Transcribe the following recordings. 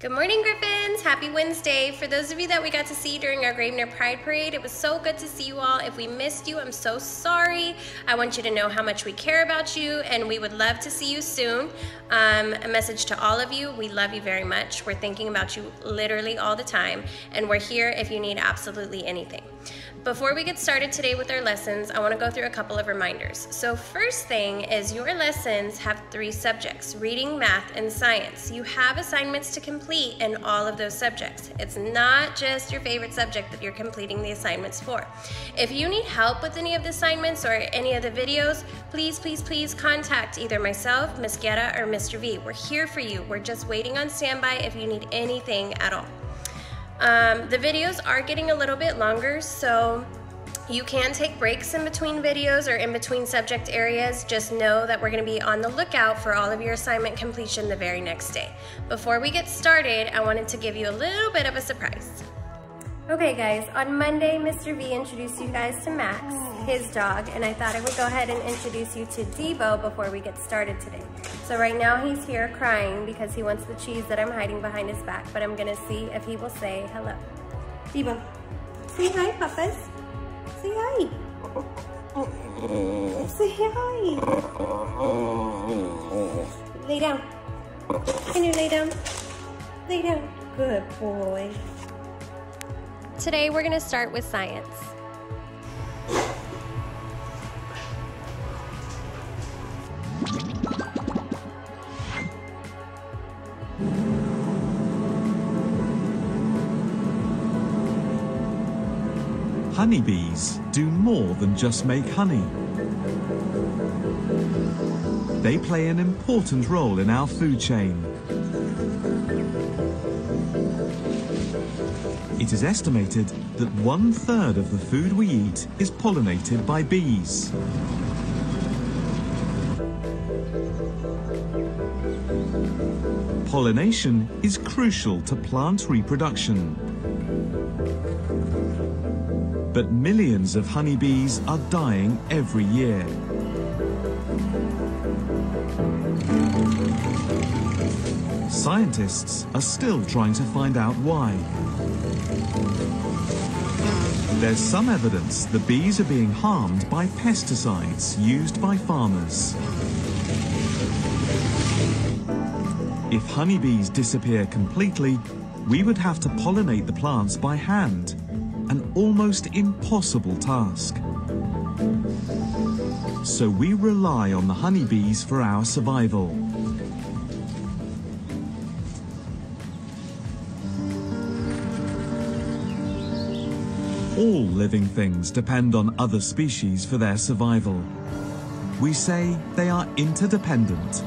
Good morning, Griffins. Happy Wednesday. For those of you that we got to see during our Gravener Pride Parade, it was so good to see you all. If we missed you, I'm so sorry. I want you to know how much we care about you, and we would love to see you soon. A message to all of you, we love you very much. We're thinking about you literally all the time, and we're here if you need absolutely anything. Before we get started today with our lessons, I want to go through a couple of reminders. So first thing is your lessons have 3 subjects: reading, math, and science. You have assignments to complete in all of those subjects. It's not just your favorite subject that you're completing the assignments for. If you need help with any of the assignments or any of the videos, please contact either myself, Miss Guerra, or Mr. V. We're here for you. We're just waiting on standby if you need anything at all. The videos are getting a little bit longer, so you can take breaks in between videos or in between subject areas. Just know that we're going to be on the lookout for all of your assignment completion the very next day. Before we get started, I wanted to give you a little bit of a surprise. Okay guys, on Monday, Mr. V introduced you guys to Max, his dog, and I thought I would go ahead and introduce you to Debo before we get started today. So right now he's here crying because he wants the cheese that I'm hiding behind his back, but I'm gonna see if he will say hello. Debo, say hi, Papas. Say hi. Say hi. Lay down. Can you lay down? Lay down. Good boy. Today we're going to start with science. Honeybees do more than just make honey. They play an important role in our food chain. It is estimated that 1/3 of the food we eat is pollinated by bees. Pollination is crucial to plant reproduction. But millions of honeybees are dying every year. Scientists are still trying to find out why. There's some evidence the bees are being harmed by pesticides used by farmers. If honeybees disappear completely, we would have to pollinate the plants by hand, an almost impossible task. So we rely on the honeybees for our survival. All living things depend on other species for their survival. We say they are interdependent.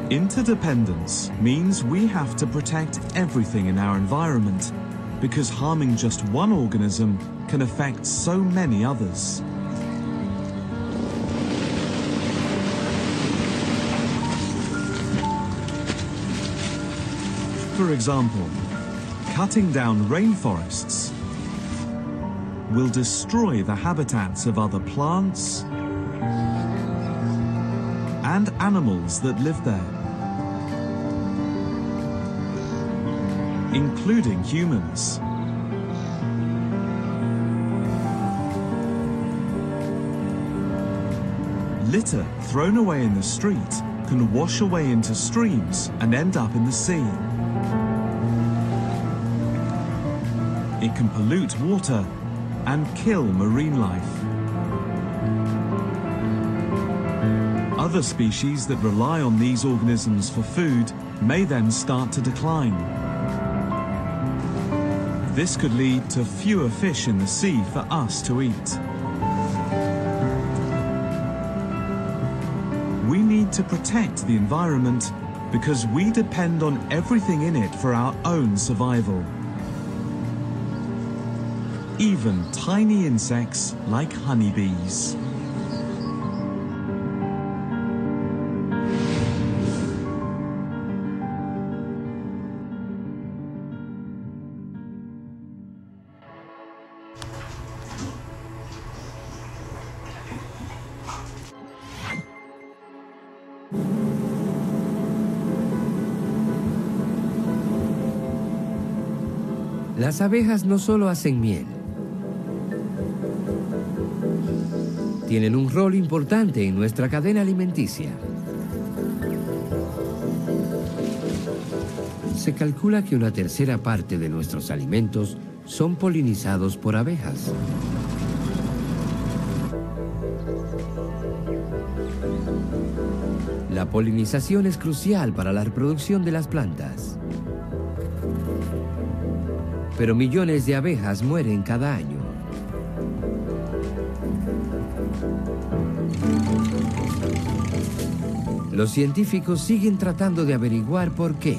Interdependence means we have to protect everything in our environment, because harming just one organism can affect so many others. For example, cutting down rainforests will destroy the habitats of other plants and animals that live there, including humans. Litter thrown away in the street can wash away into streams and end up in the sea. It can pollute water and kill marine life. Other species that rely on these organisms for food may then start to decline. This could lead to fewer fish in the sea for us to eat. We need to protect the environment because we depend on everything in it for our own survival. Even tiny insects like honeybees. Las abejas no solo hacen miel. Tienen un rol importante en nuestra cadena alimenticia. Se calcula que una tercera parte de nuestros alimentos son polinizados por abejas. La polinización es crucial para la reproducción de las plantas. Pero millones de abejas mueren cada año. Los científicos siguen tratando de averiguar por qué.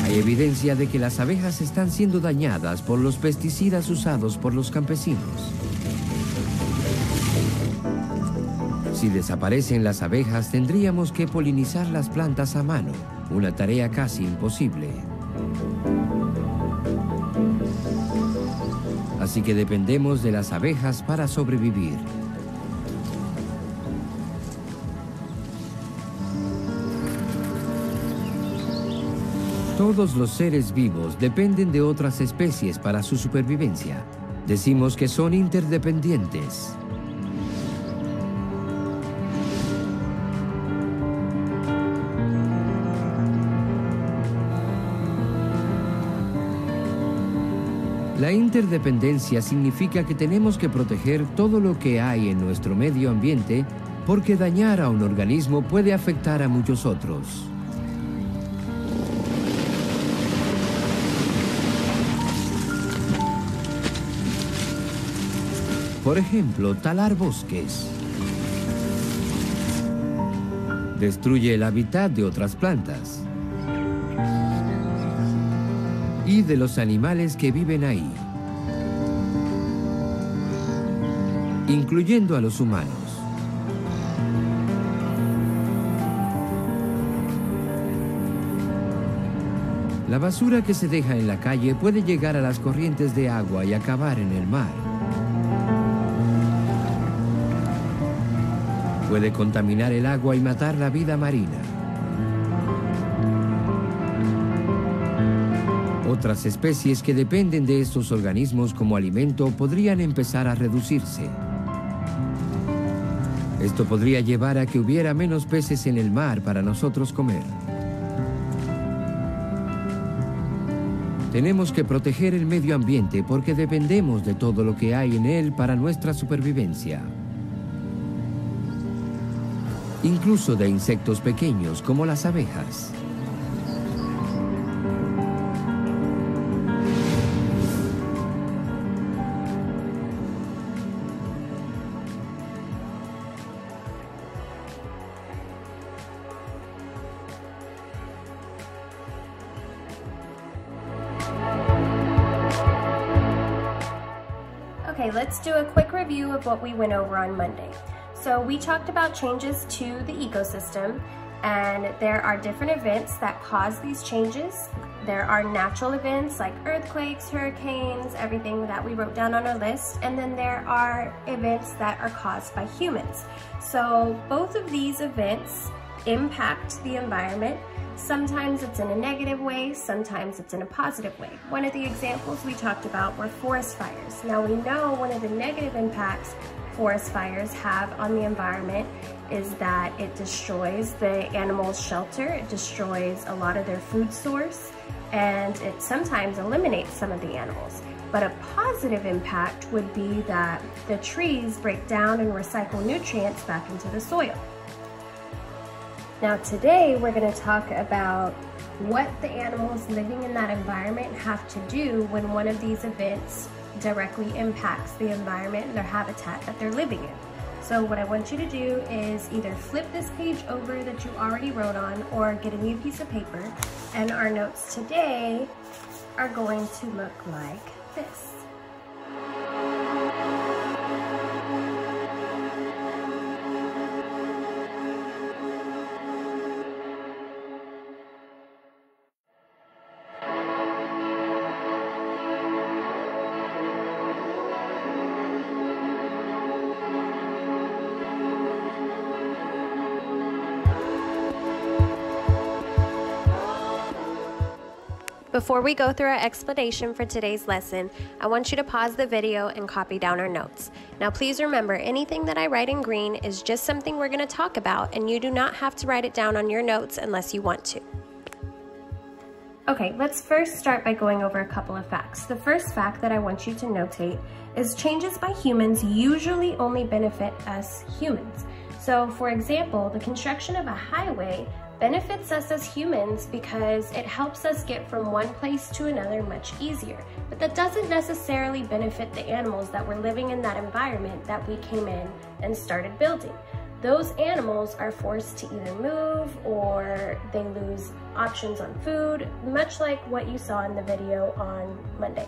Hay evidencia de que las abejas están siendo dañadas por los pesticidas usados por los campesinos. Si desaparecen las abejas, tendríamos que polinizar las plantas a mano, una tarea casi imposible. Así que dependemos de las abejas para sobrevivir. Todos los seres vivos dependen de otras especies para su supervivencia. Decimos que son interdependientes. La interdependencia significa que tenemos que proteger todo lo que hay en nuestro medio ambiente porque dañar a un organismo puede afectar a muchos otros. Por ejemplo, talar bosques destruye el hábitat de otras plantas y de los animales que viven ahí, incluyendo a los humanos. La basura que se deja en la calle puede llegar a las corrientes de agua y acabar en el mar. Puede contaminar el agua y matar la vida marina. Otras especies que dependen de estos organismos como alimento podrían empezar a reducirse. Esto podría llevar a que hubiera menos peces en el mar para nosotros comer. Tenemos que proteger el medio ambiente porque dependemos de todo lo que hay en él para nuestra supervivencia. Incluso de insectos pequeños como las abejas. Okay, let's do a quick review of what we went over on Monday. So we talked about changes to the ecosystem, and there are different events that cause these changes. There are natural events like earthquakes, hurricanes, everything that we wrote down on our list, and then there are events that are caused by humans. So both of these events impact the environment. Sometimes it's in a negative way, sometimes it's in a positive way. One of the examples we talked about were forest fires. Now we know one of the negative impacts forest fires have on the environment is that it destroys the animals' shelter, it destroys a lot of their food source, and it sometimes eliminates some of the animals. But a positive impact would be that the trees break down and recycle nutrients back into the soil. Now today we're going to talk about what the animals living in that environment have to do when one of these events directly impacts the environment and their habitat that they're living in. So what I want you to do is either flip this page over that you already wrote on or get a new piece of paper, and our notes today are going to look like this. Before we go through our explanation for today's lesson, I want you to pause the video and copy down our notes. Now please remember, anything that I write in green is just something we're going to talk about, and you do not have to write it down on your notes unless you want to. Okay, let's first start by going over a couple of facts. The first fact that I want you to notate is changes by humans usually only benefit us humans. So for example, the construction of a highway benefits us as humans because it helps us get from one place to another much easier. But that doesn't necessarily benefit the animals that were living in that environment that we came in and started building. Those animals are forced to either move or they lose options on food, much like what you saw in the video on Monday.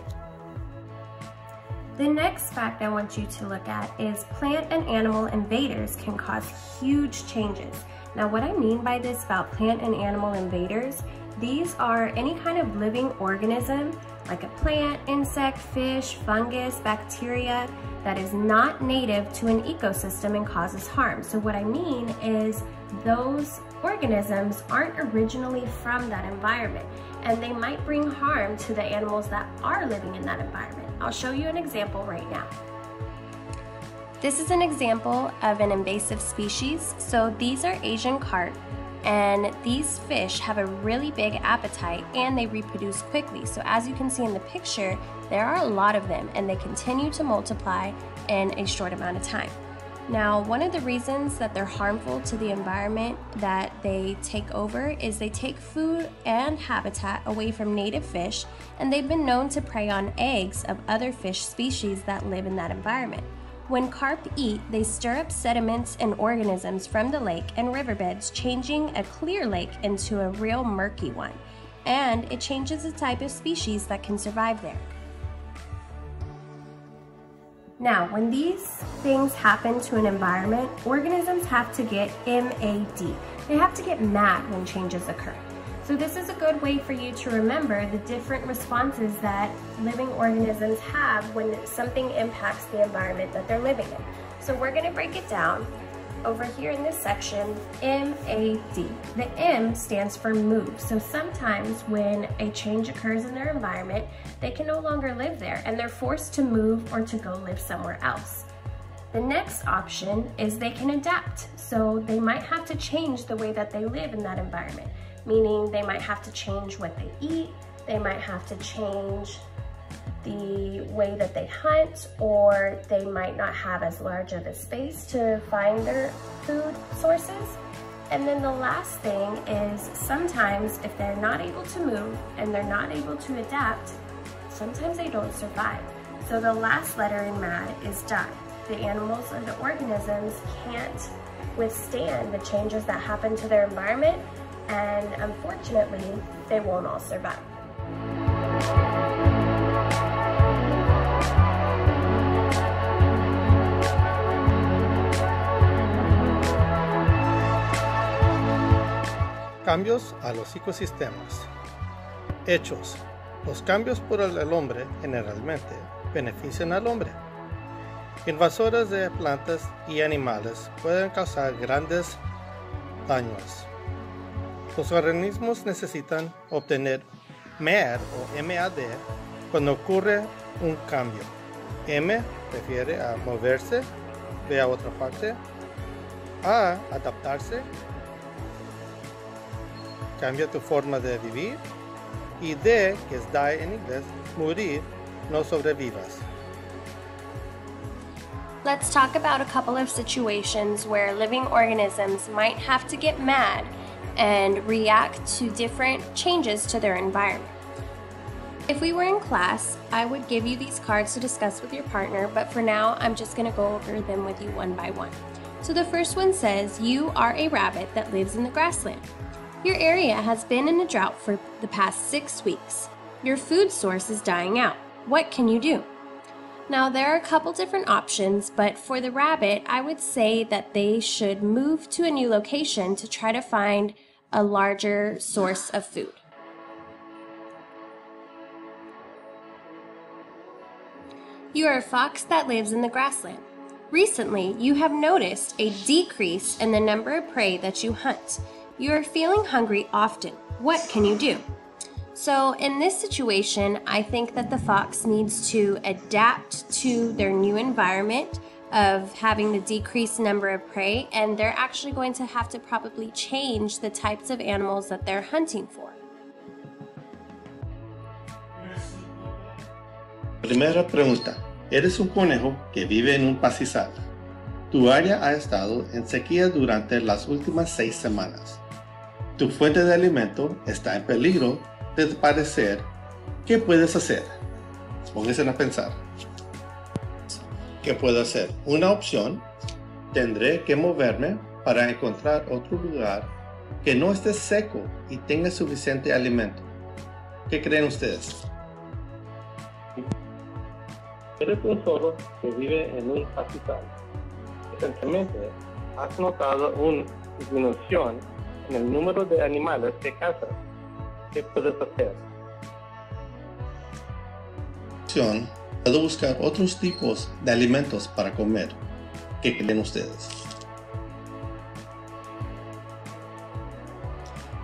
The next fact I want you to look at is plant and animal invaders can cause huge changes. Now what I mean by this about plant and animal invaders, these are any kind of living organism like a plant, insect, fish, fungus, bacteria that is not native to an ecosystem and causes harm. So what I mean is those organisms aren't originally from that environment and they might bring harm to the animals that are living in that environment. I'll show you an example right now. This is an example of an invasive species. So these are Asian carp, and these fish have a really big appetite and they reproduce quickly. So as you can see in the picture, there are a lot of them and they continue to multiply in a short amount of time. Now, one of the reasons that they're harmful to the environment that they take over is they take food and habitat away from native fish, and they've been known to prey on eggs of other fish species that live in that environment. When carp eat, they stir up sediments and organisms from the lake and riverbeds, changing a clear lake into a real murky one. And it changes the type of species that can survive there. Now, when these things happen to an environment, organisms have to get MAD. They have to get mad when changes occur. So this is a good way for you to remember the different responses that living organisms have when something impacts the environment that they're living in. So we're going to break it down over here in this section, MAD. The M stands for move. So sometimes when a change occurs in their environment, they can no longer live there and they're forced to move or to go live somewhere else. The next option is they can adapt. So they might have to change the way that they live in that environment, meaning they might have to change what they eat, they might have to change the way that they hunt, or they might not have as large of a space to find their food sources. And then the last thing is sometimes if they're not able to move and they're not able to adapt, sometimes they don't survive. So the last letter in MAD is die. The animals or the organisms can't withstand the changes that happen to their environment, and unfortunately, they won't all survive. Cambios a los ecosistemas. Hechos. Los cambios por el hombre generalmente benefician al hombre. Invasoras de plantas y animales pueden causar grandes daños. Los organismos necesitan obtener MAD o MAD cuando ocurre un cambio. M refiere a moverse, B a otra parte, A adaptarse, cambia tu forma de vivir, y D, que es die en inglés, morir, no sobrevivas. Let's talk about a couple of situations where living organisms might have to get mad and react to different changes to their environment. If we were in class, I would give you these cards to discuss with your partner, but for now, I'm just going to go over them with you one by one. So the first one says, you are a rabbit that lives in the grassland. Your area has been in a drought for the past 6 weeks. Your food source is dying out. What can you do? Now, there are a couple different options, but for the rabbit, I would say that they should move to a new location to try to find a larger source of food. You are a fox that lives in the grassland. Recently, you have noticed a decrease in the number of prey that you hunt. You are feeling hungry often. What can you do? So in this situation, I think that the fox needs to adapt to their new environment of having the decreased number of prey, and they're actually going to have to probably change the types of animals that they're hunting for. Primera pregunta. Eres un conejo que vive en un pastizal. Tu área ha estado en sequía durante las últimas 6 semanas. Tu fuente de alimento está en peligro de desaparecer. ¿Qué puedes hacer? Pónganse a pensar. ¿Qué puedo hacer? Una opción, tendré que moverme para encontrar otro lugar que no esté seco y tenga suficiente alimento. ¿Qué creen ustedes? Eres un zorro que vive en un pastizal. Recientemente, has notado una disminución en el número de animales que cazas. ¿Qué puedes hacer? Puedo buscar otros tipos de alimentos para comer. ¿Qué creen ustedes?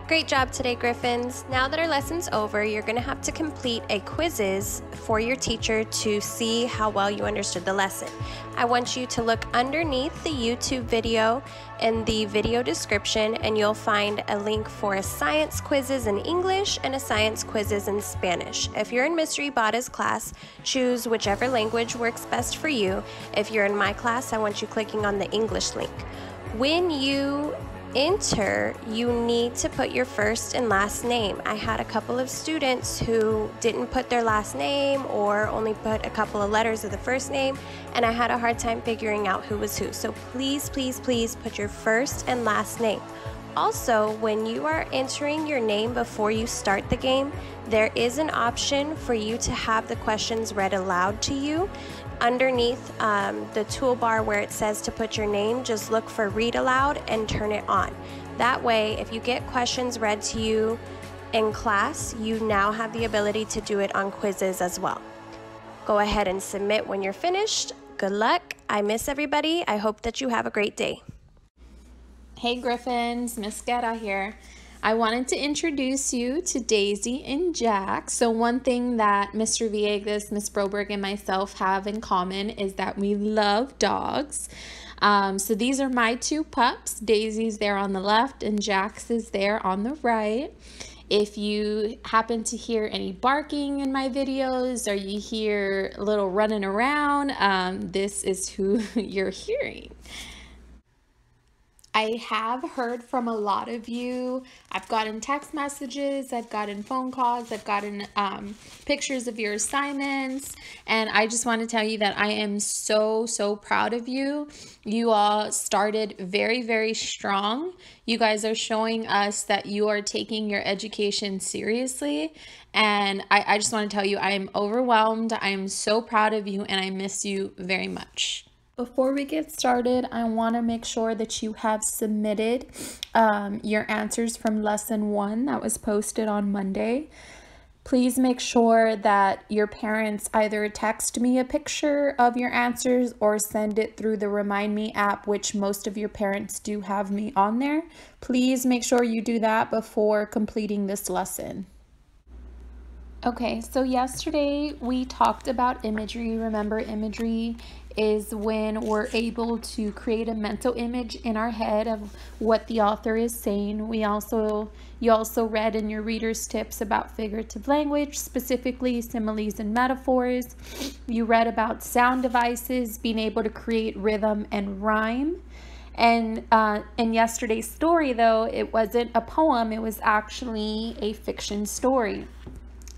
Great job today, Griffins. Now that our lesson's over, you're going to have to complete a quizzes for your teacher to see how well you understood the lesson. I want you to look underneath the YouTube video in the video description, and you'll find a link for a science quizzes in English and a science quizzes in Spanish. If you're in Mystery Bada's class, choose whichever language works best for you. If you're in my class, I want you clicking on the English link. When you enter, you need to put your first and last name. I had a couple of students who didn't put their last name or only put a couple of letters of the first name, and I had a hard time figuring out who was who. So please, please, please put your first and last name. Also, when you are entering your name before you start the game, there is an option for you to have the questions read aloud to you. Underneath the toolbar where it says to put your name, just look for read aloud and turn it on. That way, if you get questions read to you in class, you now have the ability to do it on quizzes as well. Go ahead and submit when you're finished. Good luck. I miss everybody. I hope that you have a great day. Hey Griffins, Miss Guerra here. I wanted to introduce you to Daisy and Jack. So one thing that Mr. Villegas, Miss Broberg, and myself have in common is that we love dogs. So these are my two pups. Daisy's there on the left and Jack's is there on the right. If you happen to hear any barking in my videos or you hear a little running around, this is who you're hearing. I have heard from a lot of you. I've gotten text messages, I've gotten phone calls, I've gotten pictures of your assignments, and I just want to tell you that I am so proud of you. You all started very, very strong. You guys are showing us that you are taking your education seriously, and I just want to tell you I am overwhelmed. I am so proud of you, and I miss you very much. Before we get started, I want to make sure that you have submitted your answers from lesson 1 that was posted on Monday. Please make sure that your parents either text me a picture of your answers or send it through the Remind Me app, which most of your parents do have me on there. Please make sure you do that before completing this lesson. Okay, so yesterday we talked about imagery. Remember, imagery is when we're able to create a mental image in our head of what the author is saying. You also read in your reader's tips about figurative language, specifically similes and metaphors. You read about sound devices, being able to create rhythm and rhyme. And in yesterday's story, though, it wasn't a poem, it was actually a fiction story.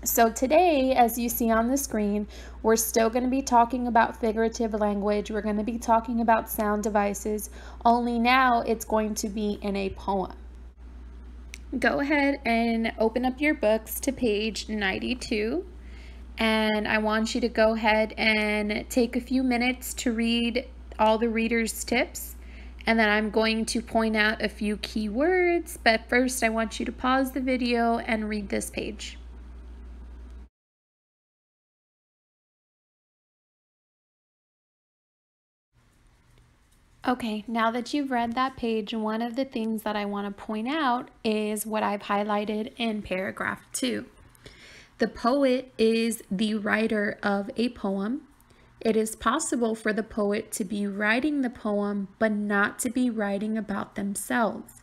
So today, as you see on the screen, we're still going to be talking about figurative language. We're going to be talking about sound devices, only now it's going to be in a poem. Go ahead and open up your books to page 92. And I want you to go ahead and take a few minutes to read all the reader's tips. And then I'm going to point out a few key words. But first, I want you to pause the video and read this page. Okay, now that you've read that page, one of the things that I want to point out is what I've highlighted in paragraph 2. The poet is the writer of a poem. It is possible for the poet to be writing the poem, but not to be writing about themselves.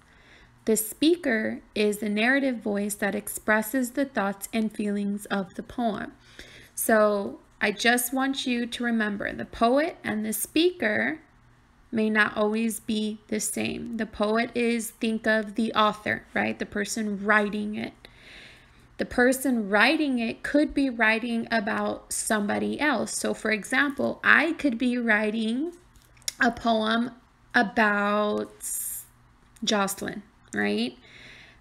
The speaker is the narrative voice that expresses the thoughts and feelings of the poem. So I just want you to remember the poet and the speaker may not always be the same. The poet is, think of the author, right? The person writing it. The person writing it could be writing about somebody else. So for example, I could be writing a poem about Jocelyn, right?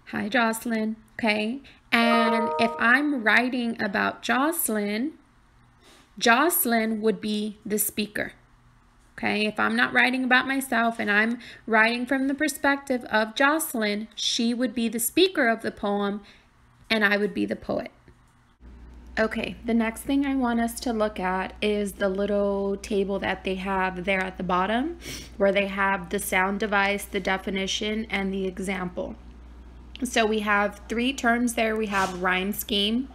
Hi, Jocelyn. Okay. And if I'm writing about Jocelyn, Jocelyn would be the speaker. Okay. If I'm not writing about myself and I'm writing from the perspective of Jocelyn, she would be the speaker of the poem and I would be the poet. Okay, the next thing I want us to look at is the little table that they have there at the bottom, where they have the sound device, the definition, and the example. So we have 3 terms there. We have rhyme scheme,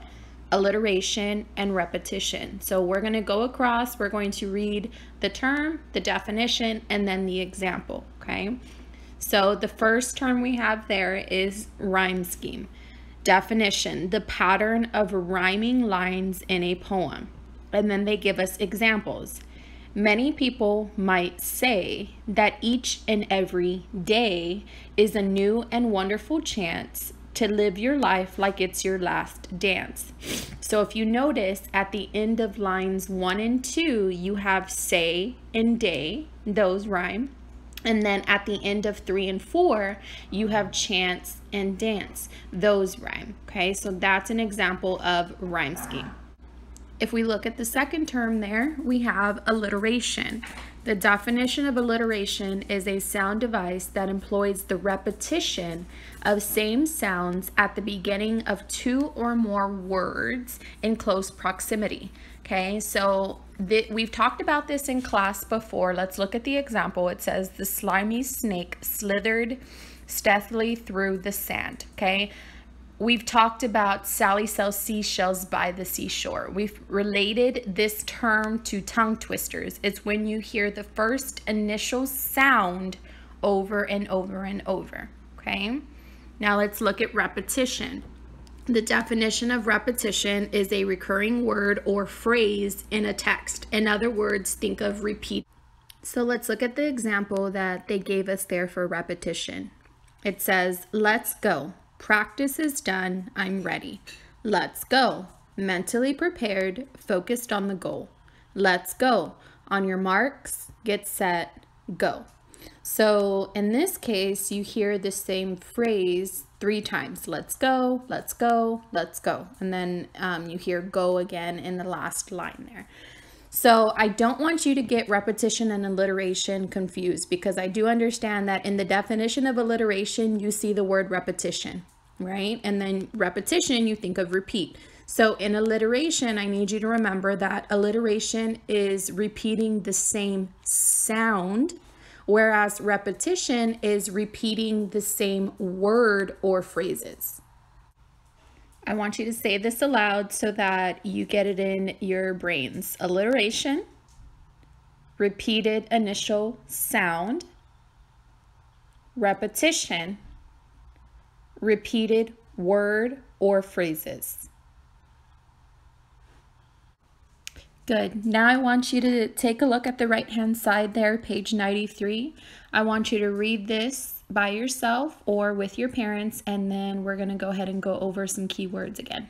alliteration, and repetition. So we're going to go across, we're going to read the term, the definition, and then the example, okay? So the first term we have there is rhyme scheme. Definition, the pattern of rhyming lines in a poem. And then they give us examples. Many people might say that each and every day is a new and wonderful chance to live your life like it's your last dance. So if you notice at the end of lines 1 and 2, you have say and day, those rhyme. And then at the end of 3 and 4, you have chance and dance. Those rhyme, okay? So that's an example of rhyme scheme. If we look at the second term there, we have alliteration. The definition of alliteration is a sound device that employs the repetition of same sounds at the beginning of 2 or more words in close proximity. Okay, so we've talked about this in class before. Let's look at the example. It says, the slimy snake slithered stealthily through the sand. Okay, we've talked about Sally sells seashells by the seashore. We've related this term to tongue twisters. It's when you hear the first initial sound over and over and over. Okay, now let's look at repetition. The definition of repetition is a recurring word or phrase in a text. In other words, think of repeat. So let's look at the example that they gave us there for repetition. It says, let's go. Practice is done. I'm ready. Let's go. Mentally prepared, focused on the goal. Let's go. On your marks, get set, go. So in this case, you hear the same phrase 3 times. Let's go, let's go, let's go. And then you hear go again in the last line there. So I don't want you to get repetition and alliteration confused, because I do understand that in the definition of alliteration, you see the word repetition, right? And then repetition, you think of repeat. So in alliteration, I need you to remember that alliteration is repeating the same sound, whereas repetition is repeating the same word or phrases. I want you to say this aloud so that you get it in your brains. Alliteration, repeated initial sound. Repetition, repeated word or phrases. Good. Now I want you to take a look at the right-hand side there, page 93. I want you to read this by yourself or with your parents, and then we're going to go ahead and go over some keywords again.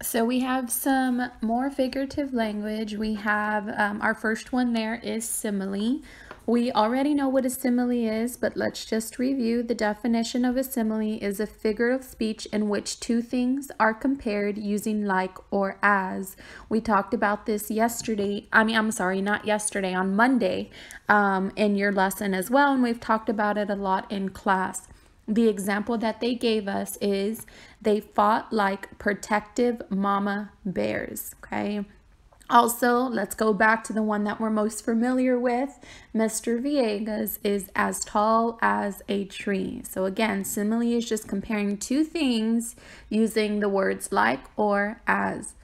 So we have some more figurative language. We have our first one there is simile. We already know what a simile is, but let's just review. The definition of a simile is a figure of speech in which 2 things are compared using like or as. We talked about this yesterday. On Monday in your lesson as well, and we've talked about it a lot in class. The example that they gave us is they fought like protective mama bears, okay? Also, let's go back to the one that we're most familiar with. Mr. Villegas is as tall as a tree. So again, simile is just comparing two things using the words like or as.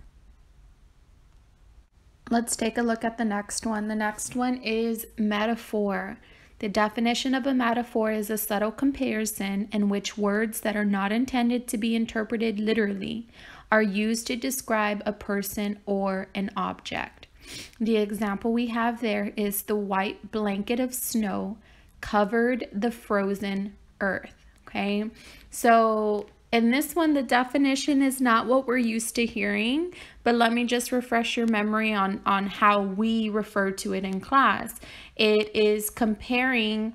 Let's take a look at the next one. The next one is metaphor. The definition of a metaphor is a subtle comparison in which words that are not intended to be interpreted literally are used to describe a person or an object. The example we have there is the white blanket of snow covered the frozen earth. Okay, so in this one, the definition is not what we're used to hearing, but let me just refresh your memory on how we refer to it in class. It is comparing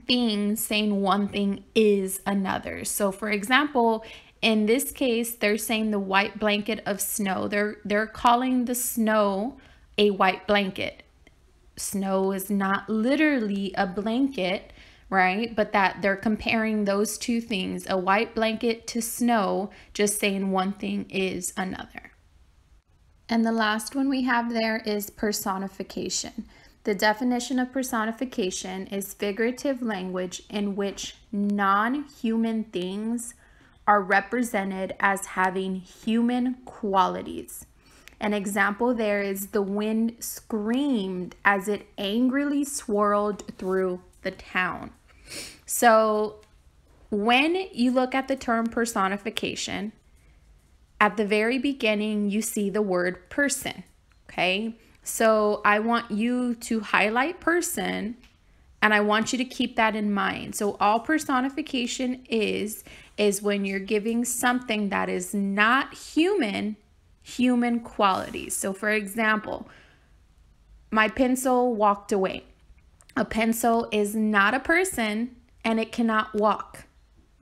things, saying one thing is another. So for example, in this case, they're saying the white blanket of snow. They're calling the snow a white blanket. Snow is not literally a blanket, right? But that they're comparing those two things, a white blanket to snow, just saying one thing is another. And the last one we have there is personification. The definition of personification is figurative language in which non-human things are represented as having human qualities. An example there is the wind screamed as it angrily swirled through the town. So when you look at the term personification, at the very beginning, you see the word person, okay? So I want you to highlight person, and I want you to keep that in mind. So all personification is when you're giving something that is not human qualities. So for example, my pencil walked away. A pencil is not a person and it cannot walk.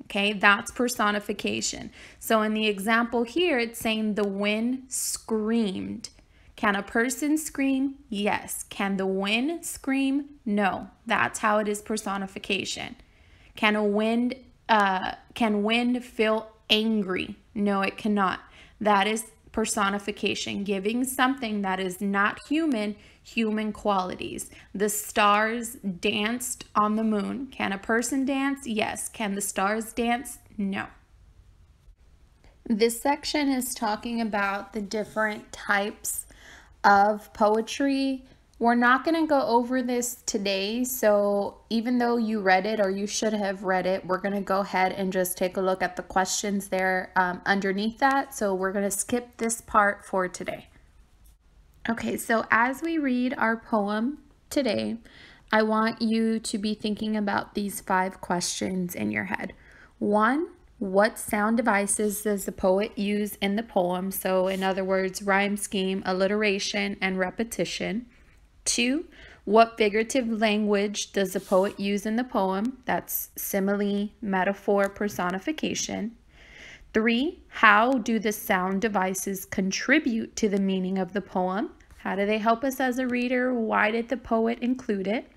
Okay, that's personification. So in the example here, it's saying the wind screamed. Can a person scream? Yes. Can the wind scream? No. That's how it is personification. Can wind feel angry? No, it cannot. That is personification, giving something that is not human qualities. The stars danced on the moon. Can a person dance? Yes. Can the stars dance? No. This section is talking about the different types of poetry. We're not going to go over this today, so even though you read it or you should have read it, we're going to go ahead and just take a look at the questions there underneath that. So we're going to skip this part for today. Okay, so as we read our poem today, I want you to be thinking about these 5 questions in your head. 1, what sound devices does the poet use in the poem? So in other words, rhyme scheme, alliteration, and repetition. 2, what figurative language does the poet use in the poem? That's simile, metaphor, personification. 3, how do the sound devices contribute to the meaning of the poem? How do they help us as a reader? Why did the poet include it?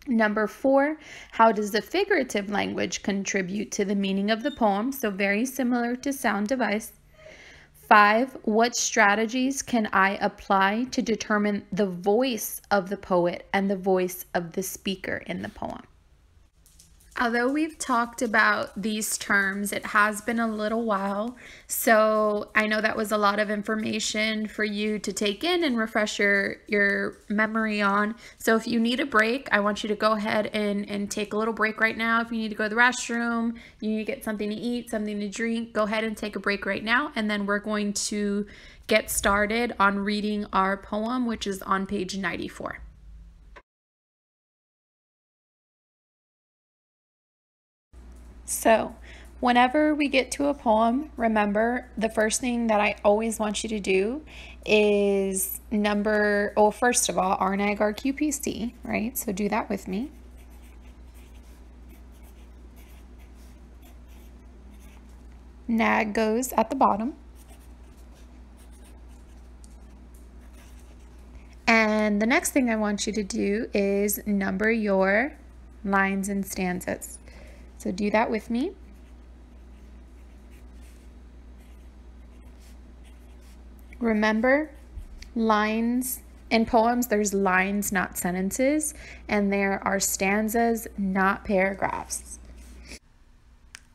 Number 4, how does the figurative language contribute to the meaning of the poem? So very similar to sound device. 5, what strategies can I apply to determine the voice of the poet and the voice of the speaker in the poem? Although we've talked about these terms, it has been a little while, so I know that was a lot of information for you to take in and refresh your memory on. So if you need a break, I want you to go ahead and take a little break right now. If you need to go to the restroom, you need to get something to eat, something to drink, go ahead and take a break right now, and then we're going to get started on reading our poem, which is on page 94. So whenever we get to a poem, remember the first thing that I always want you to do is first of all, RNAG RQPC, right? So do that with me. NAG goes at the bottom. And the next thing I want you to do is number your lines and stanzas. So do that with me. Remember, lines. In poems, there's lines, not sentences, and there are stanzas, not paragraphs.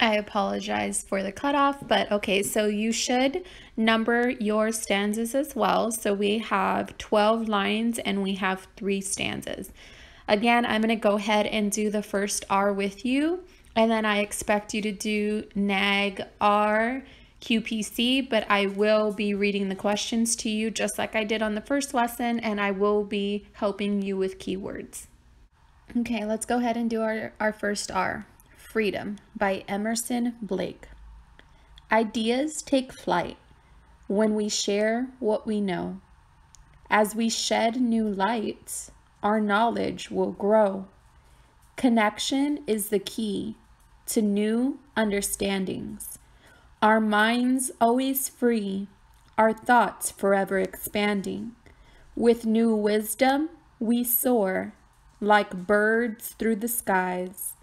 I apologize for the cutoff, but okay, so you should number your stanzas as well. So we have 12 lines and we have 3 stanzas. Again, I'm going to go ahead and do the first R with you, and then I expect you to do NAG R QPC, but I will be reading the questions to you just like I did on the first lesson, and I will be helping you with keywords. Okay, let's go ahead and do our first R. Freedom by Emerson Blake. Ideas take flight when we share what we know. As we shed new lights, our knowledge will grow. Connection is the key to new understandings. Our minds always free, our thoughts forever expanding. With new wisdom, we soar like birds through the skies.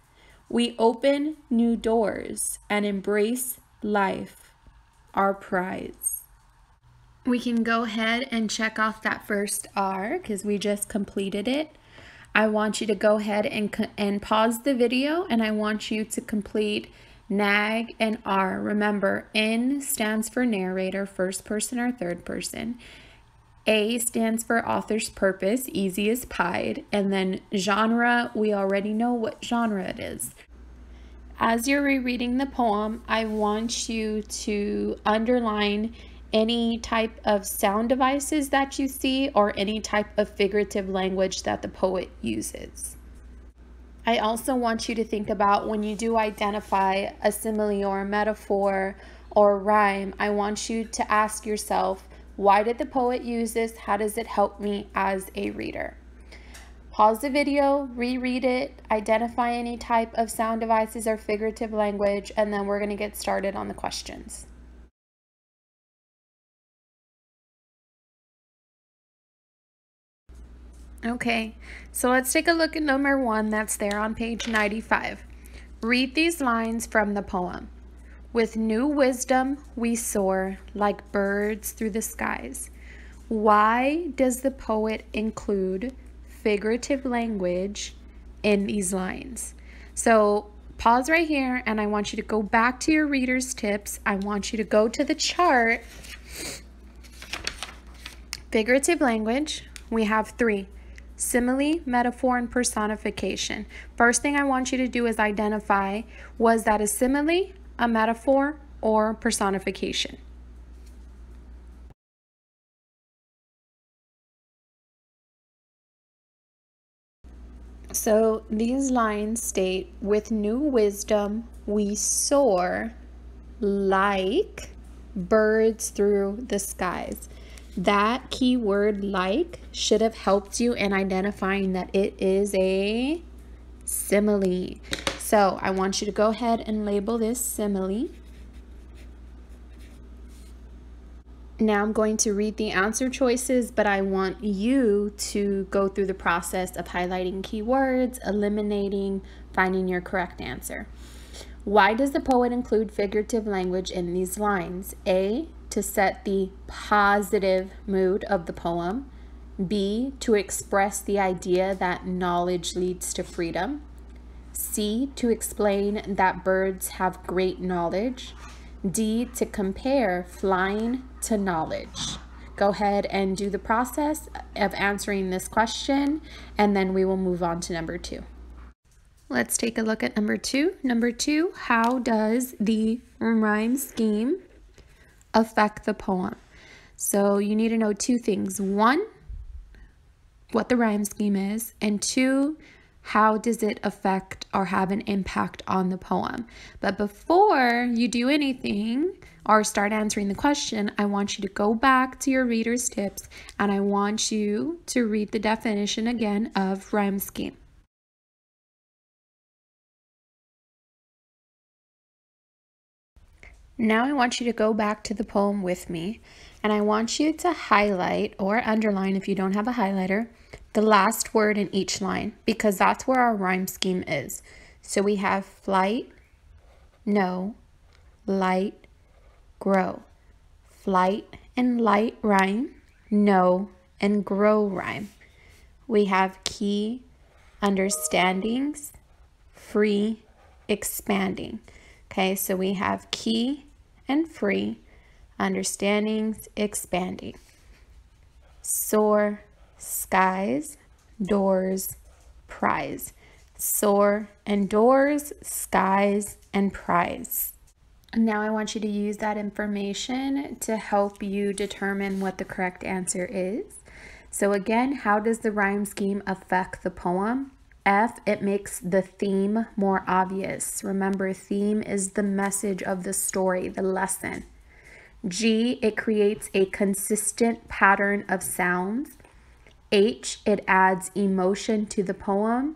We open new doors and embrace life, our prize. We can go ahead and check off that first R because we just completed it. I want you to go ahead and pause the video, and I want you to complete NAG and R. Remember, N stands for narrator, first person or third person. A stands for author's purpose, easy as pie, and then genre, we already know what genre it is. As you're rereading the poem, I want you to underline any type of sound devices that you see or any type of figurative language that the poet uses. I also want you to think about when you do identify a simile or a metaphor or rhyme, I want you to ask yourself, why did the poet use this? How does it help me as a reader? Pause the video, reread it, identify any type of sound devices or figurative language, and then we're going to get started on the questions. Okay, so let's take a look at number 1 that's there on page 95. Read these lines from the poem. With new wisdom, we soar like birds through the skies. Why does the poet include figurative language in these lines? So pause right here, and I want you to go back to your reader's tips. I want you to go to the chart. Figurative language, we have 3. Simile, metaphor, and personification. First thing I want you to do is identify, was that a simile, a metaphor, or personification? So these lines state, with new wisdom, we soar like birds through the skies. That keyword like should have helped you in identifying that it is a simile. So I want you to go ahead and label this simile. Now I'm going to read the answer choices, but I want you to go through the process of highlighting keywords, eliminating, finding your correct answer. Why does the poet include figurative language in these lines? A, to set the positive mood of the poem. B, to express the idea that knowledge leads to freedom. C, to explain that birds have great knowledge. D, to compare flying to knowledge. Go ahead and do the process of answering this question, and then we will move on to number 2. Let's take a look at number 2. Number 2, how does the rhyme scheme affect the poem? So you need to know 2 things. 1, what the rhyme scheme is, and 2, how does it affect or have an impact on the poem? But before you do anything or start answering the question, I want you to go back to your reader's tips, and I want you to read the definition again of rhyme scheme. Now I want you to go back to the poem with me, and I want you to highlight or underline, if you don't have a highlighter, the last word in each line, because that's where our rhyme scheme is. So we have flight, know, light, grow. Flight and light rhyme, know, and grow rhyme. We have key, understandings, free, expanding. Okay, so we have key and free, understandings, expanding. Soar, skies, doors, prize. Soar and doors, skies, and prize. Now I want you to use that information to help you determine what the correct answer is. So again, how does the rhyme scheme affect the poem? F, it makes the theme more obvious. Remember, theme is the message of the story, the lesson. G, it creates a consistent pattern of sounds. H, it adds emotion to the poem.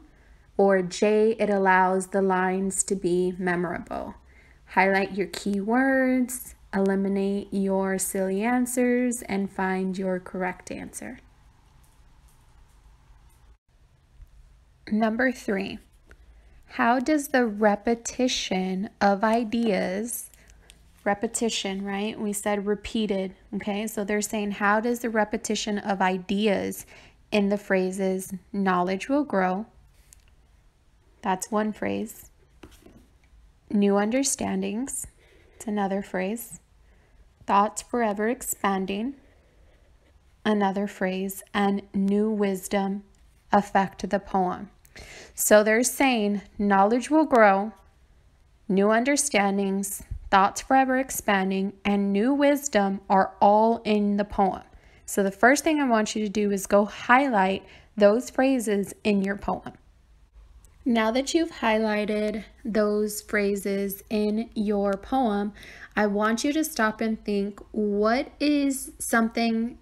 Or J, it allows the lines to be memorable. Highlight your keywords, eliminate your silly answers, and find your correct answer. Number 3, how does the repetition of ideas, repetition, right? We said repeated, okay? So they're saying, how does the repetition of ideas in the phrases, knowledge will grow, that's one phrase. New understandings, it's another phrase. Thoughts forever expanding, another phrase. And new wisdom affect the poem. So they're saying knowledge will grow, new understandings, thoughts forever expanding, and new wisdom are all in the poem. So the first thing I want you to do is go highlight those phrases in your poem. Now that you've highlighted those phrases in your poem, I want you to stop and think, what is something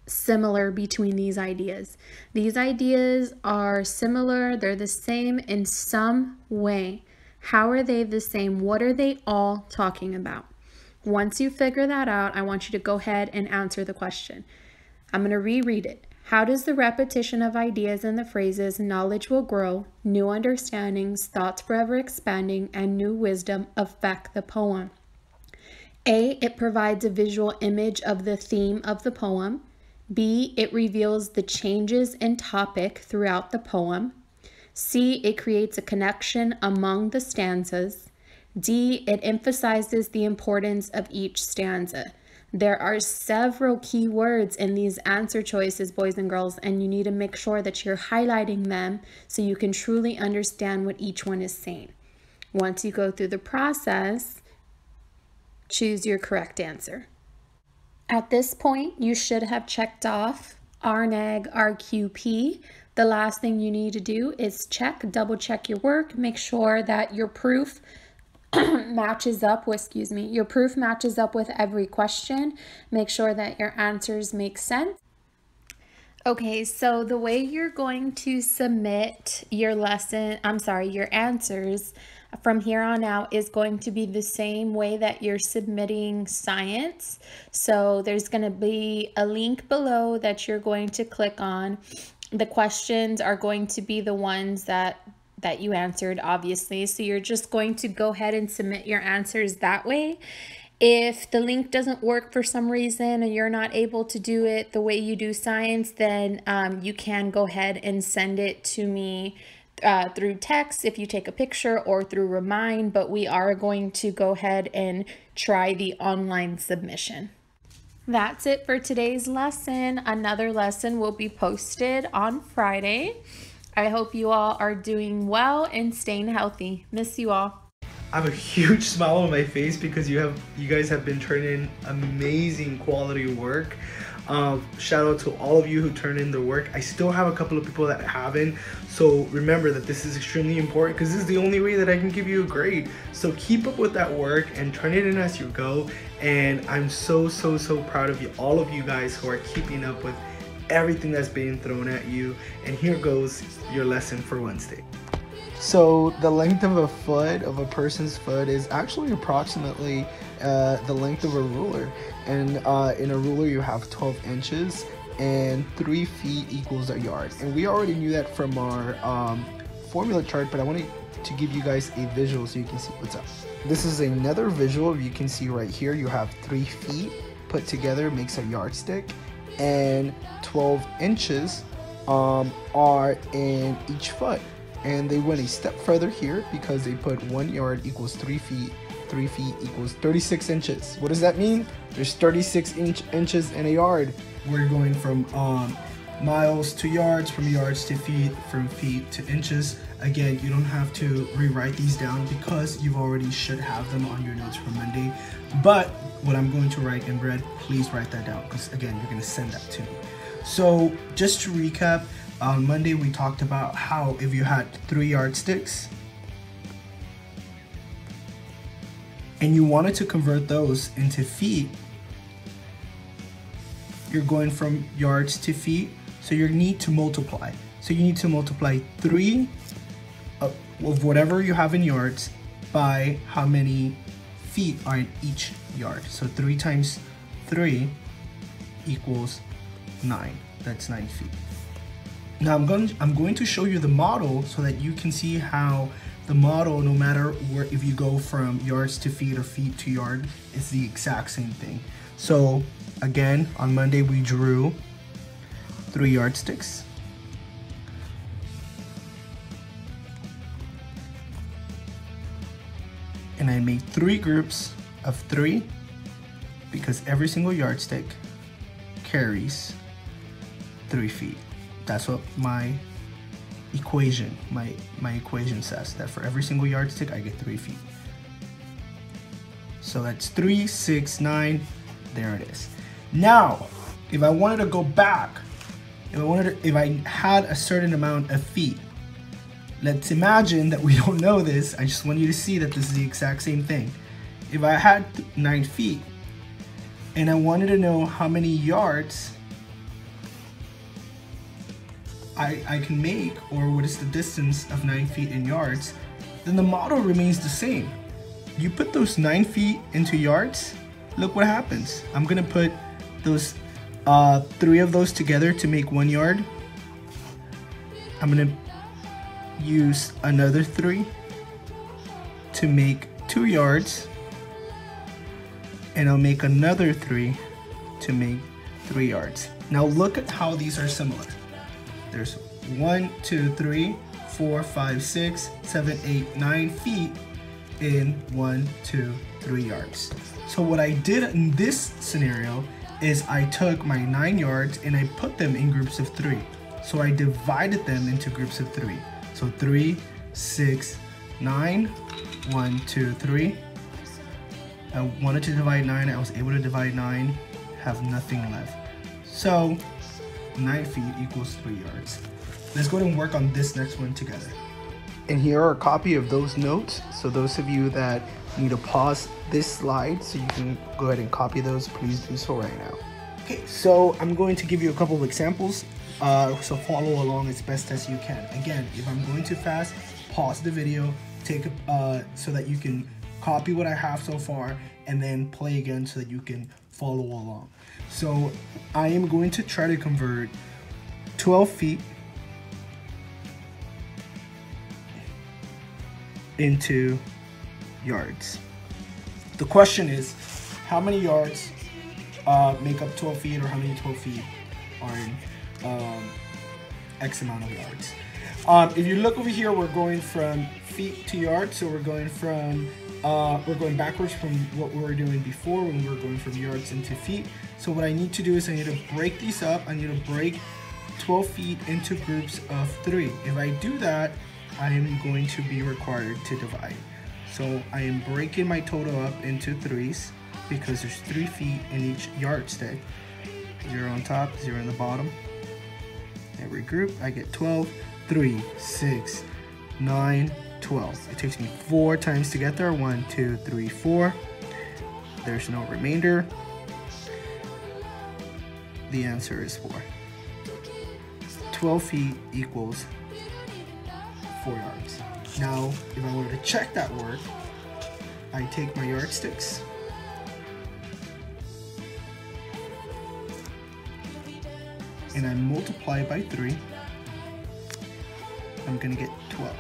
similar between these ideas? These ideas are similar, they're the same in some way. How are they the same? What are they all talking about? Once you figure that out, I want you to go ahead and answer the question. I'm going to reread it. How does the repetition of ideas in the phrases knowledge will grow, new understandings, thoughts forever expanding, and new wisdom affect the poem? A, it provides a visual image of the theme of the poem. B, it reveals the changes in topic throughout the poem. C, it creates a connection among the stanzas. D, it emphasizes the importance of each stanza. There are several key words in these answer choices, boys and girls, and you need to make sure that you're highlighting them so you can truly understand what each one is saying. Once you go through the process, choose your correct answer. At this point, you should have checked off RNAG, RQP. The last thing you need to do is double check your work, make sure that your proof matches up with, your proof matches up with every question. Make sure that your answers make sense. Okay, so the way you're going to submit your your answers from here on out is going to be the same way that you're submitting science. So there's going to be a link below that you're going to click on. The questions are going to be the ones that you answered, obviously. So you're just going to go ahead and submit your answers that way. If the link doesn't work for some reason and you're not able to do it the way you do science, then you can go ahead and send it to me through text if you take a picture, or through Remind, but we are going to go ahead and try the online submission. That's it for today's lesson. Another lesson will be posted on Friday. I hope you all are doing well and staying healthy. Miss you all. I have a huge smile on my face because you guys have been turning in amazing quality work. Shout out to all of you who turned in their work. I still have a couple of people that haven't, so remember that this is extremely important because this is the only way that I can give you a grade. So keep up with that work and turn it in as you go. And I'm so proud of you, all of you guys who are keeping up with everything that's being thrown at you. And here goes your lesson for Wednesday. So the length of a foot, of a person's foot, is actually approximately the length of a ruler. And in a ruler you have 12 inches, and 3 feet equals a yard. And we already knew that from our formula chart, but I wanted to give you guys a visual so you can see what's up. This is another visual you can see right here. You have 3 feet put together makes a yardstick, and 12 inches are in each foot. And they went a step further here because they put 1 yard equals 3 feet. 3 feet equals 36 inches. What does that mean? There's 36 inches in a yard. We're going from miles to yards, from yards to feet, from feet to inches. Again, you don't have to rewrite these down because you already should have them on your notes for Monday. But what I'm going to write in red, please write that down because again, you're going to send that to me. So just to recap, on Monday we talked about how if you had 3 yardsticks and you wanted to convert those into feet, you're going from yards to feet, so you need to multiply. So you need to multiply 3 of whatever you have in yards by how many feet are in each yard. So 3 times 3 equals 9. That's 9 feet. Now I'm going to show you the model so that you can see how the model, no matter where, if you go from yards to feet or feet to yard, it's the exact same thing. So again, on Monday we drew 3 yardsticks. And I made 3 groups of 3 because every single yardstick carries 3 feet. That's what my equation, my equation says, that for every single yardstick I get 3 feet. So that's 3, 6, 9, there it is. Now, if I wanted to go back, if I had a certain amount of feet, let's imagine that we don't know this. I just want you to see that this is the exact same thing. If I had 9 feet and I wanted to know how many yards I can make, or what is the distance of 9 feet in yards, then the model remains the same. You put those 9 feet into yards, look what happens. I'm gonna put those 3 of those together to make 1 yard. I'm gonna use another 3 to make 2 yards, and I'll make another 3 to make 3 yards. Now look at how these are similar. There's 1, 2, 3, 4, 5, 6, 7, 8, 9 feet in 1, 2, 3 yards. So what I did in this scenario is I took my 9 yards and I put them in groups of 3. So I divided them into groups of 3. So 3, 6, 9, 1, 2, 3. I wanted to divide 9, I was able to divide 9, have nothing left. So 9 feet equals 3 yards. Let's go ahead and work on this next one together. And here are a copy of those notes. So those of you that need to pause this slide so you can go ahead and copy those, please do so right now. Okay, so I'm going to give you a couple of examples. So follow along as best as you can. Again, if I'm going too fast, pause the video, take so that you can copy what I have so far, and then play again so that you can follow along. So I am going to try to convert 12 feet into yards. The question is, how many yards make up 12 feet, or how many 12 feet are in X amount of yards? If you look over here, we're going from feet to yards, so we're going backwards from what we were doing before when we were going from yards into feet. So what I need to do is I need to break these up. I need to break 12 feet into groups of 3. If I do that, I am going to be required to divide. So I am breaking my total up into 3s because there's 3 feet in each yardstick. 0 on top, 0 on the bottom. Every group, I get 12, 3, 6, 9, 12. It takes me 4 times to get there. 1, 2, 3, 4. There's no remainder. The answer is 4. 12 feet equals 4 yards. Now, if I wanted to check that work, I take my yardsticks, and I multiply by 3. I'm gonna get 12.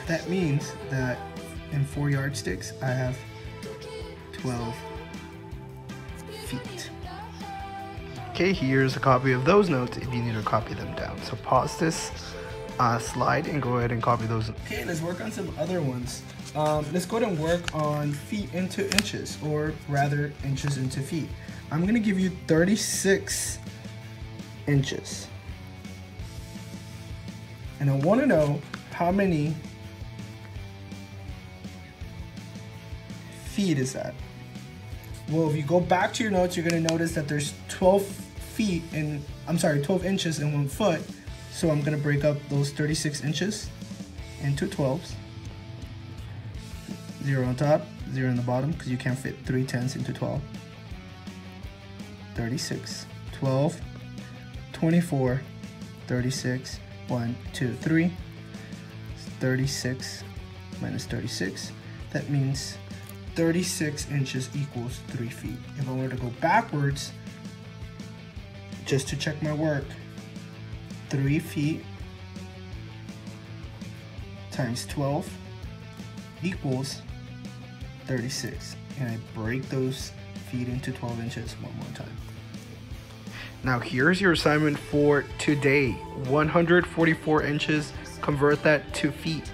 That means that in 4 yardsticks, I have 12 feet. Okay, here's a copy of those notes if you need to copy them down. So pause this slide and go ahead and copy those. Okay, let's work on some other ones. Let's go ahead and work on feet into inches, or rather inches into feet. I'm gonna give you 36 inches. And I wanna know how many feet is that? Well, if you go back to your notes, you're gonna notice that there's 12 inches in 1 foot. So I'm gonna break up those 36 inches into 12s. 0 on top, 0 on the bottom, because you can't fit 3/10 into 12. 36, 12, 24, 36, 1, 2, 3. 36 minus 36. That means 36 inches equals 3 feet. If I were to go backwards, just to check my work, 3 feet times 12 equals 36. And I break those feet into 12 inches one more time. Now here's your assignment for today. 144 inches, convert that to feet.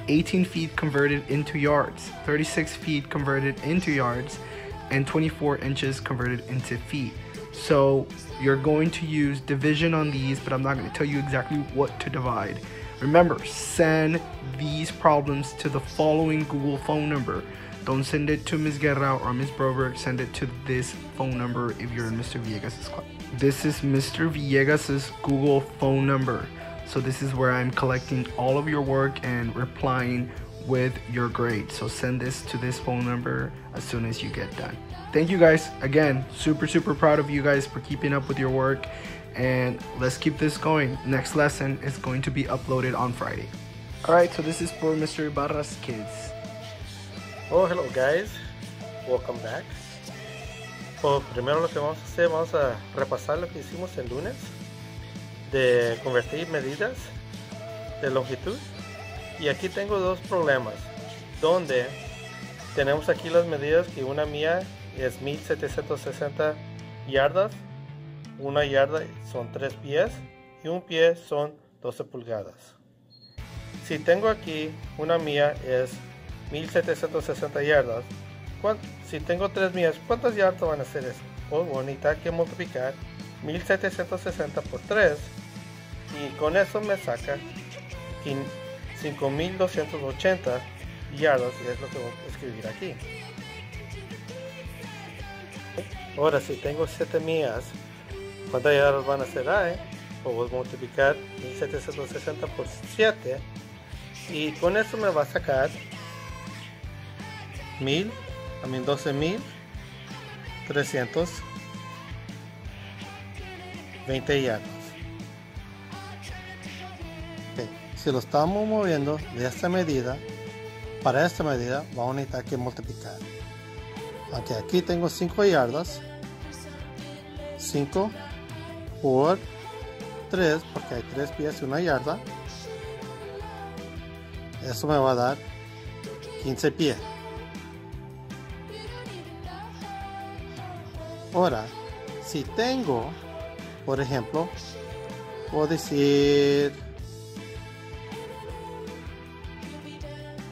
18 feet converted into yards, 36 feet converted into yards, and 24 inches converted into feet. So you're going to use division on these, but I'm not going to tell you exactly what to divide. Remember, send these problems to the following Google phone number. Don't send it to Ms. Guerra or Ms. Broberg. Send it to this phone number if you're in Mr. Villegas' class. This is Mr. Villegas' Google phone number. So this is where I'm collecting all of your work and replying with your grade. So send this to this phone number as soon as you get done. Thank you guys. Again, super proud of you guys for keeping up with your work. And let's keep this going. Next lesson is going to be uploaded on Friday. Alright, so this is for Mr. Ibarra's kids. Oh, hello guys. Welcome back. Pues primero lo que vamos a hacer, vamos a repasar lo que hicimos el lunes de convertir medidas de longitud. Y aquí tengo dos problemas donde tenemos aquí las medidas, que una mía es 1760 yardas, una yarda son 3 pies y un pie son 12 pulgadas. Si tengo aquí una mía es 1760 yardas, si tengo 3 mías, ¿cuántas yardas van a ser eso? Pues bonita, hay que multiplicar 1760 por 3 y con eso me saca 5280 yardas, y es lo que voy a escribir aquí. Ahora, si tengo 7 mías, ¿cuántas yardas van a ser ahí? Pues voy a multiplicar 1760 por 7 y con eso me va a sacar 12.320 yardas. Okay. Si lo estamos moviendo de esta medida para esta medida, vamos a necesitar que multiplicar. Aunque aquí tengo 5 yardas, 5 por 3, porque hay 3 pies y 1 yarda, eso me va a dar 15 pies. Ahora, si tengo, por ejemplo, puedo decir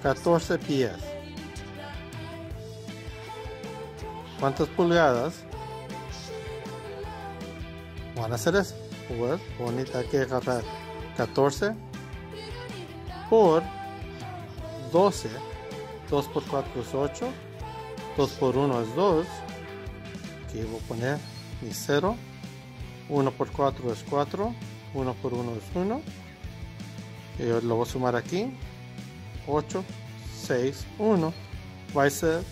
14 pies, ¿cuántas pulgadas van a ser eso? Pues bonita, hay que agarrar 14 por 12, 2 por 4 es 8, 2 por 1 es 2, aquí voy a poner mi 0, 1 por 4 es 4, 1 por 1 es 1, y lo voy a sumar aquí, 8, 6, 1, va a ser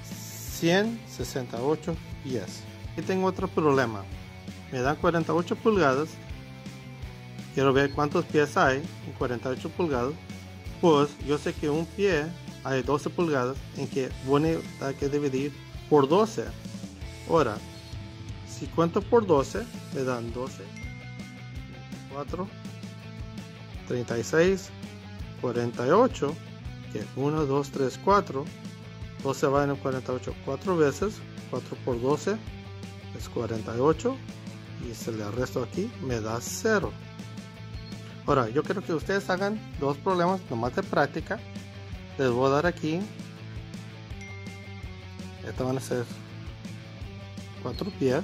168 pies. Y tengo otro problema, me dan 48 pulgadas, quiero ver cuántos pies hay en 48 pulgadas, pues yo sé que un pie hay 12 pulgadas, en que voy a tener que dividir por 12. Ahora, si cuento por 12, me dan 12, 4, 36, 48, que 1, 2, 3, 4, 12 va en el 48 4 veces, 4 por 12, es 48 y si le resto aquí me da 0. Ahora yo quiero que ustedes hagan dos problemas nomás de práctica. Les voy a dar aquí, estos van a ser 4 pies.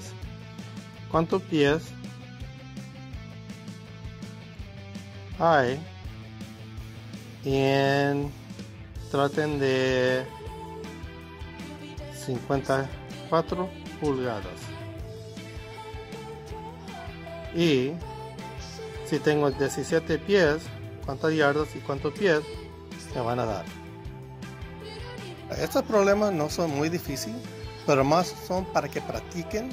¿Cuántos pies hay traten de 54 pulgadas? Y si tengo 17 pies, ¿cuántas yardas y cuántos pies me van a dar? Estos problemas no son muy difíciles, pero más son para que practiquen,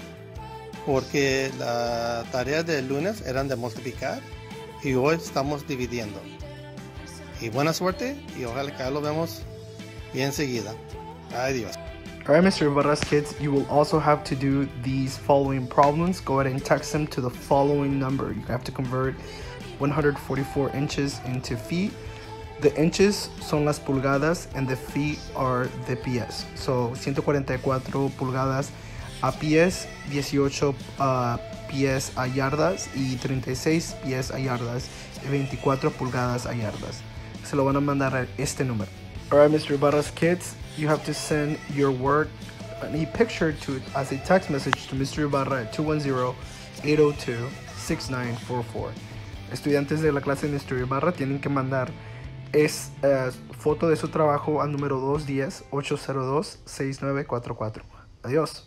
porque la tarea del lunes eran de multiplicar y hoy estamos dividiendo. Y buena suerte y ojalá que lo vemos bien enseguida. Adiós. Alright, Mr. Ibarra's kids, you will also have to do these following problems. Go ahead and text them to the following number. You have to convert 144 inches into feet. The inches son las pulgadas and the feet are the pies. So 144 pulgadas a pies, 18 pies a yardas y 36 pies a yardas y 24 pulgadas a yardas. Se lo van a mandar a este número. Alright, Mr. Ibarra's kids, you have to send your work a picture to as a text message to Mr. Ibarra at 210-802-6944. Estudiantes de la clase de Mr. Ibarra tienen que mandar foto de su trabajo al número 210-802-6944. Adiós.